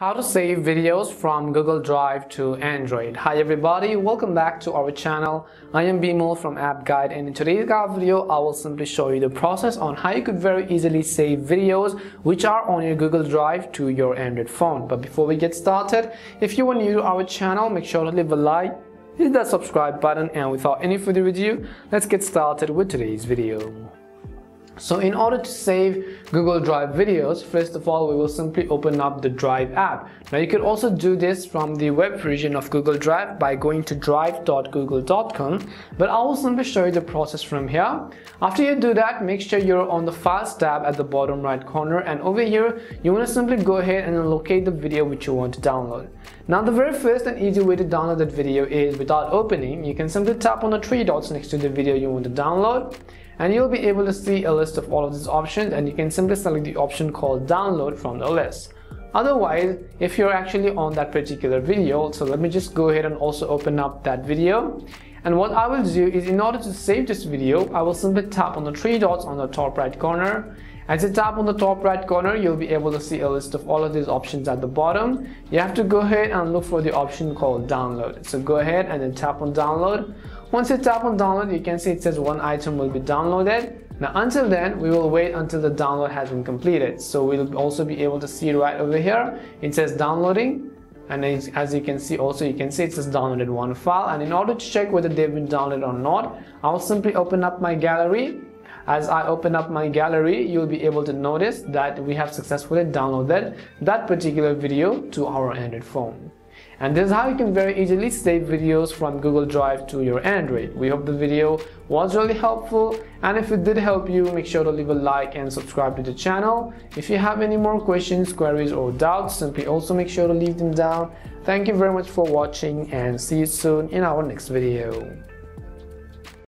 How to save videos from Google Drive to Android. Hi everybody, welcome back to our channel. I am Bimal from App Guide, and in today's video I will simply show you the process on how you could very easily save videos which are on your Google Drive to your Android phone. But before we get started, if you are new to our channel, make sure to leave a like, hit that subscribe button, and without any further ado, let's get started with today's video. So in order to save Google Drive videos, first of all, we will simply open up the Drive app. Now you could also do this from the web version of Google Drive by going to drive.google.com, but I will simply show you the process from here. After you do that, make sure you're on the Files tab at the bottom right corner, and over here you want to simply go ahead and locate the video which you want to download. Now the very first and easy way to download that video is without opening. You can simply tap on the three dots next to the video you want to download, and you'll be able to see a list of all of these options, and you can simply select the option called download from the list. Otherwise, if you're actually on that particular video, so let me just go ahead and also open up that video. And what I will do is, in order to save this video, I will simply tap on the three dots on the top right corner. As you tap on the top right corner, you'll be able to see a list of all of these options at the bottom. You have to go ahead and look for the option called download. So go ahead and then tap on download. Once you tap on download, you can see it says one item will be downloaded. Now until then, we will wait until the download has been completed. So we'll also be able to see right over here, it says downloading. And as you can see, also you can see it says downloaded one file. And in order to check whether they've been downloaded or not, I'll simply open up my gallery. As I open up my gallery, you'll be able to notice that we have successfully downloaded that particular video to our Android phone. And this is how you can very easily save videos from Google Drive to your Android. We hope the video was really helpful, and if it did help you, make sure to leave a like and subscribe to the channel. If you have any more questions, queries or doubts, simply also make sure to leave them down. Thank you very much for watching, and see you soon in our next video.